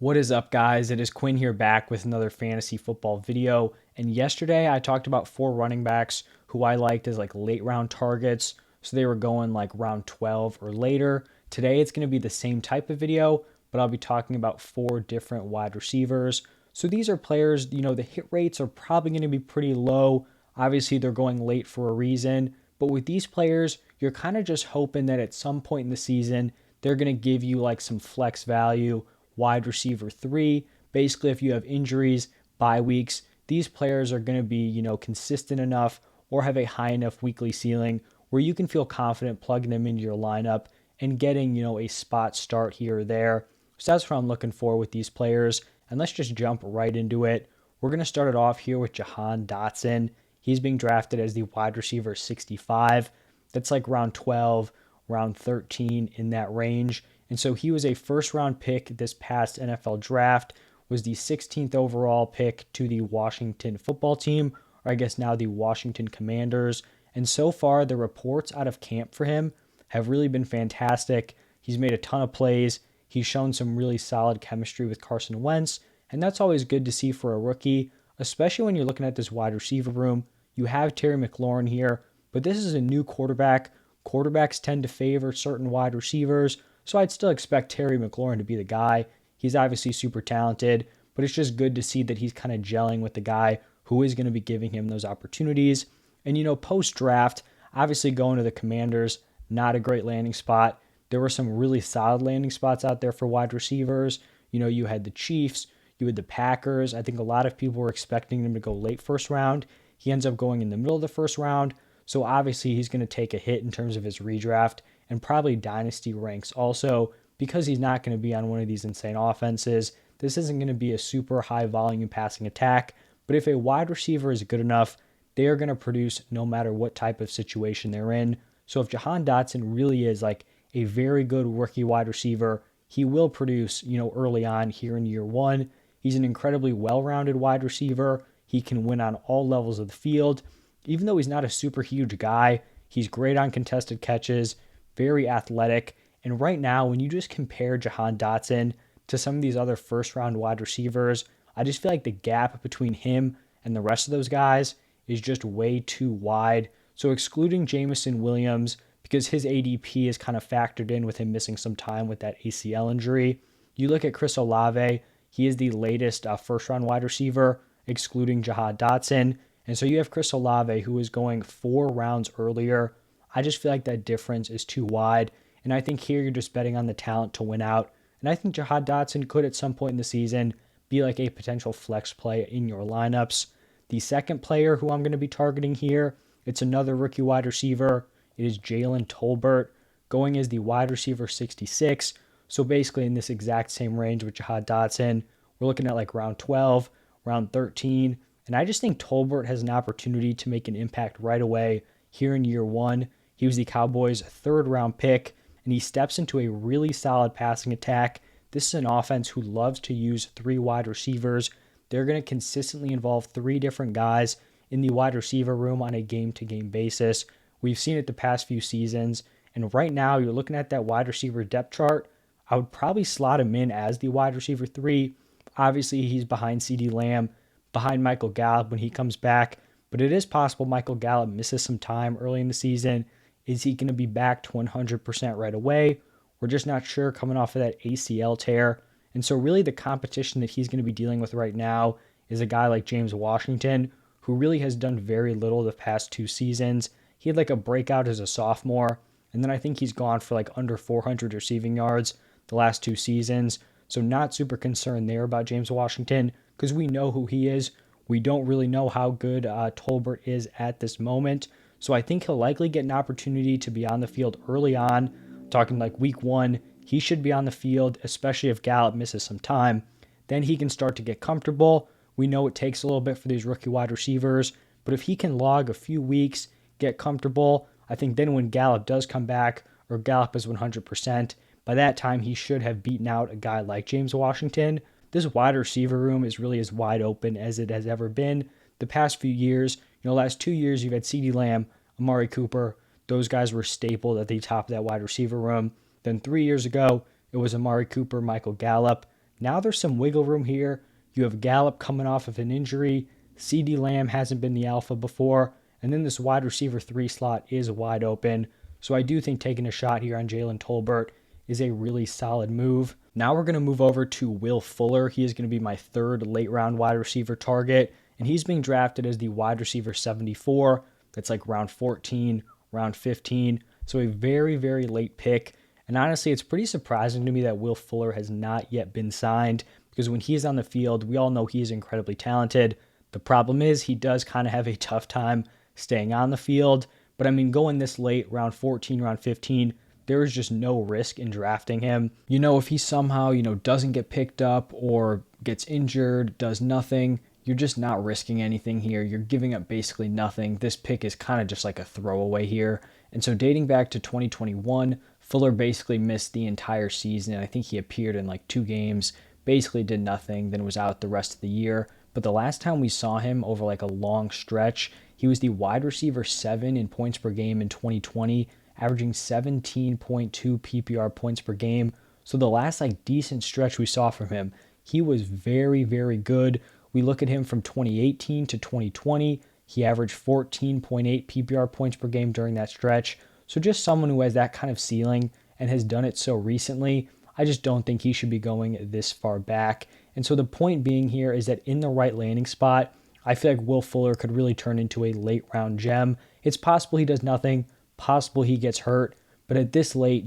What is up, guys? It is Quinn here back with another fantasy football video. And yesterday I talked about four running backs who I liked as like late round targets. So they were going like round 12 or later. Today it's going to be the same type of video, but I'll be talking about four different wide receivers. So these are players, the hit rates are probably going to be pretty low. Obviously, they're going late for a reason. But with these players, you're kind of just hoping that at some point in the season, they're going to give you like some flex value wide receiver three. Basically, if you have injuries, bye weeks, these players are going to be, consistent enough or have a high enough weekly ceiling where you can feel confident plugging them into your lineup and getting, a spot start here or there. So that's what I'm looking for with these players. And let's just jump right into it. We're going to start it off here with Jahan Dotson. He's being drafted as the wide receiver 65. That's like round 12, round 13 in that range. And so he was a first round pick this past NFL draft, was the 16th overall pick to the Washington football team, or I guess now the Washington Commanders. And so far, the reports out of camp for him have really been fantastic. He's made a ton of plays. He's shown some really solid chemistry with Carson Wentz. And that's always good to see for a rookie, especially when you're looking at this wide receiver room. You have Terry McLaurin here, but this is a new quarterback. Quarterbacks tend to favor certain wide receivers. So I'd still expect Terry McLaurin to be the guy. He's obviously super talented, but it's just good to see that he's kind of gelling with the guy who is going to be giving him those opportunities. And, post-draft, obviously going to the Commanders, not a great landing spot. There were some really solid landing spots out there for wide receivers. You had the Chiefs, you had the Packers. I think a lot of people were expecting him to go late first round. He ends up going in the middle of the first round. So obviously he's going to take a hit in terms of his redraft and probably dynasty ranks also because he's not going to be on one of these insane offenses. This isn't going to be a super high volume passing attack, but if a wide receiver is good enough, they are going to produce no matter what type of situation they're in. So if Jahan Dotson really is like a very good rookie wide receiver, he will produce, early on here in year one. He's an incredibly well-rounded wide receiver. He can win on all levels of the field. Even though he's not a super huge guy, he's great on contested catches, very athletic. And right now, when you just compare Jahan Dotson to some of these other first round wide receivers, I just feel like the gap between him and the rest of those guys is just way too wide. So excluding Jameson Williams, because his ADP is kind of factored in with him missing some time with that ACL injury, you look at Chris Olave, he is the latest first round wide receiver, excluding Jahan Dotson. And so you have Chris Olave, who is going 4 rounds earlier. I just feel like that difference is too wide. And I think here you're just betting on the talent to win out. And I think Jahan Dotson could at some point in the season be like a potential flex play in your lineups. The second player who I'm going to be targeting here, it's another rookie wide receiver. It is Jalen Tolbert, going as the wide receiver 66. So basically in this exact same range with Jahan Dotson, we're looking at like round 12, round 13. And I just think Tolbert has an opportunity to make an impact right away here in year one. He was the Cowboys' 3rd round pick, and he steps into a really solid passing attack. This is an offense who loves to use 3 wide receivers. They're going to consistently involve 3 different guys in the wide receiver room on a game-to-game basis. We've seen it the past few seasons, and right now you're looking at that wide receiver depth chart. I would probably slot him in as the wide receiver 3. Obviously, he's behind CeeDee Lamb, behind Michael Gallup when he comes back, but it is possible Michael Gallup misses some time early in the season. Is he going to be back to 100% right away? We're just not sure coming off of that ACL tear. And so really the competition that he's going to be dealing with right now is a guy like James Washington, who really has done very little the past 2 seasons. He had like a breakout as a sophomore, and then I think he's gone for like under 400 receiving yards the last 2 seasons. So not super concerned there about James Washington because we know who he is. We don't really know how good Tolbert is at this moment. So I think he'll likely get an opportunity to be on the field early on. Talking like week 1, he should be on the field, especially if Gallup misses some time. Then he can start to get comfortable. We know it takes a little bit for these rookie wide receivers, but if he can log a few weeks, get comfortable, I think then when Gallup does come back, or Gallup is 100%, by that time he should have beaten out a guy like James Washington. This wide receiver room is really as wide open as it has ever been. The past few years, last 2 years, you've had CeeDee Lamb, Amari Cooper. Those guys were stapled at the top of that wide receiver room. Then 3 years ago, it was Amari Cooper, Michael Gallup. Now there's some wiggle room here. You have Gallup coming off of an injury. CeeDee Lamb hasn't been the alpha before. And then this wide receiver 3 slot is wide open. So I do think taking a shot here on Jalen Tolbert is a really solid move. Now we're going to move over to Will Fuller. He is going to be my third late round wide receiver target. And he's being drafted as the wide receiver 74. That's like round 14, round 15. So a very, very late pick. And honestly, it's pretty surprising to me that Will Fuller has not yet been signed, because when he's on the field, we all know he's incredibly talented. The problem is he does kind of have a tough time staying on the field. But I mean, going this late, round 14, round 15, there is just no risk in drafting him. If he somehow, doesn't get picked up or gets injured, does nothing, you're just not risking anything here. You're giving up basically nothing. This pick is kind of just like a throwaway here. And so dating back to 2021, Fuller basically missed the entire season. I think he appeared in like 2 games, basically did nothing, then was out the rest of the year. But the last time we saw him over like a long stretch, he was the wide receiver 7 in points per game in 2020, averaging 17.2 PPR points per game. So the last like decent stretch we saw from him, he was very, very good. We look at him from 2018 to 2020, he averaged 14.8 PPR points per game during that stretch. So just someone who has that kind of ceiling and has done it so recently, I just don't think he should be going this far back. And so the point being here is that in the right landing spot, I feel like Will Fuller could really turn into a late round gem. It's possible he does nothing, possible he gets hurt, but at this late,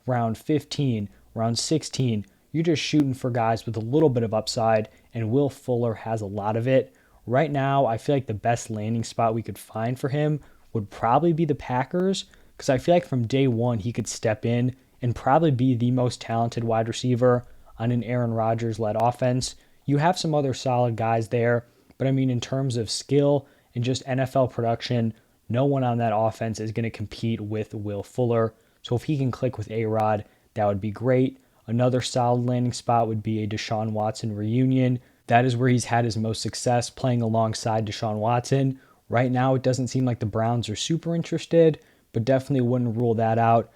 round 15, round 16, you're just shooting for guys with a little bit of upside, and Will Fuller has a lot of it. Right now, I feel like the best landing spot we could find for him would probably be the Packers, because I feel like from day one he could step in and probably be the most talented wide receiver on an Aaron Rodgers-led offense. You have some other solid guys there, but I mean, in terms of skill and just NFL production, no one on that offense is going to compete with Will Fuller. So if he can click with A-Rod, that would be great. Another solid landing spot would be a Deshaun Watson reunion. That is where he's had his most success, playing alongside Deshaun Watson. Right now, it doesn't seem like the Browns are super interested, but definitely wouldn't rule that out.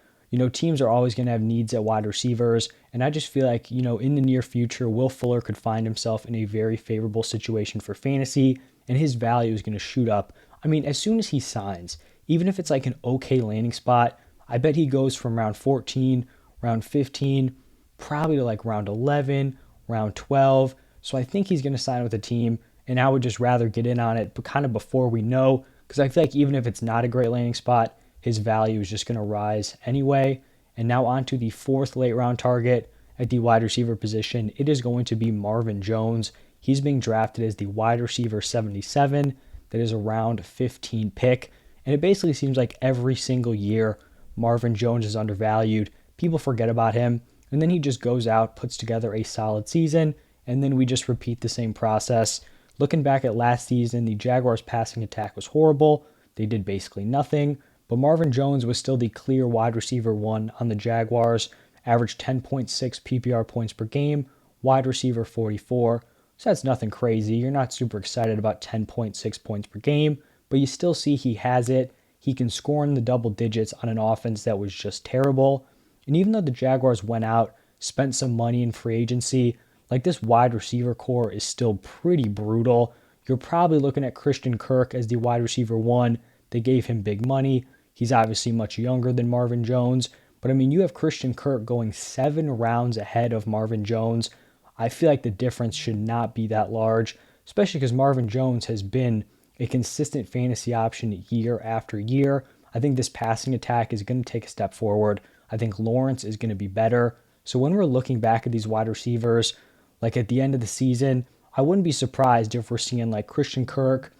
Teams are always going to have needs at wide receivers, and I just feel like, in the near future, Will Fuller could find himself in a very favorable situation for fantasy, and his value is going to shoot up. I mean, as soon as he signs, even if it's like an okay landing spot, I bet he goes from round 14, round 15, probably to like round 11, round 12. So I think he's going to sign with a team, and I would just rather get in on it, but kind of before we know, because I feel like even if it's not a great landing spot, his value is just going to rise anyway. And now on to the 4th late round target at the wide receiver position. It is going to be Marvin Jones. He's being drafted as the wide receiver 77. That is a round 15 pick. And it basically seems like every single year Marvin Jones is undervalued. People forget about him, and then he just goes out, puts together a solid season, and then we just repeat the same process. Looking back at last season, the Jaguars' passing attack was horrible. They did basically nothing. But Marvin Jones was still the clear wide receiver 1 on the Jaguars, averaged 10.6 PPR points per game, wide receiver 44. So that's nothing crazy. You're not super excited about 10.6 points per game, but you still see he has it. He can score in the double digits on an offense that was just terrible. And even though the Jaguars went out, spent some money in free agency, like this wide receiver core is still pretty brutal. You're probably looking at Christian Kirk as the wide receiver 1. They gave him big money. He's obviously much younger than Marvin Jones, but I mean, you have Christian Kirk going 7 rounds ahead of Marvin Jones. I feel like the difference should not be that large, especially because Marvin Jones has been a consistent fantasy option year after year. I think this passing attack is going to take a step forward. I think Lawrence is going to be better. So when we're looking back at these wide receivers, like at the end of the season, I wouldn't be surprised if we're seeing like Christian Kirk,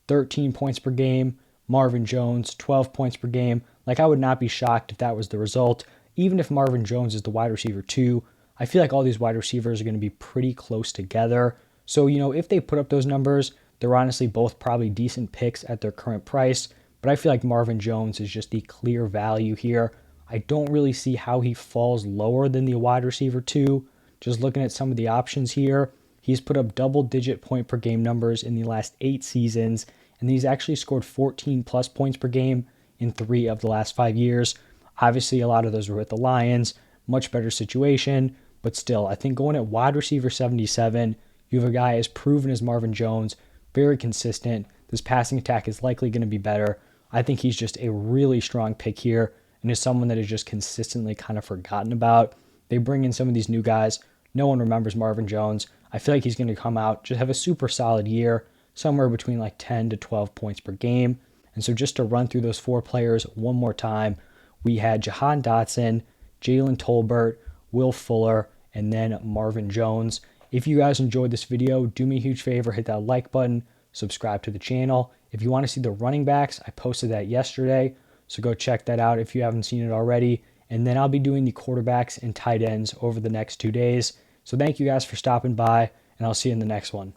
13 points per game, Marvin Jones, 12 points per game. Like, I would not be shocked if that was the result. Even if Marvin Jones is the wide receiver 2, I feel like all these wide receivers are going to be pretty close together. So, if they put up those numbers, they're honestly both probably decent picks at their current price. But I feel like Marvin Jones is just the clear value here. I don't really see how he falls lower than the wide receiver 2. Just looking at some of the options here, he's put up double-digit point per game numbers in the last 8 seasons, and he's actually scored 14 plus points per game in 3 of the last 5 years. Obviously, a lot of those were with the Lions, much better situation, But still, I think going at wide receiver 77, you have a guy as proven as Marvin Jones, very consistent. This passing attack is likely going to be better. I think he's just a really strong pick here and is someone that is just consistently kind of forgotten about. They bring in some of these new guys. No one remembers Marvin Jones. I feel like he's going to come out, just have a super solid year, somewhere between like 10 to 12 points per game. And so just to run through those 4 players one more time, we had Jahan Dotson, Jalen Tolbert, Will Fuller, and then Marvin Jones. If you guys enjoyed this video, do me a huge favor, hit that like button, subscribe to the channel. If you want to see the running backs, I posted that yesterday, so go check that out if you haven't seen it already. And then I'll be doing the quarterbacks and tight ends over the next 2 days. So thank you guys for stopping by, and I'll see you in the next one.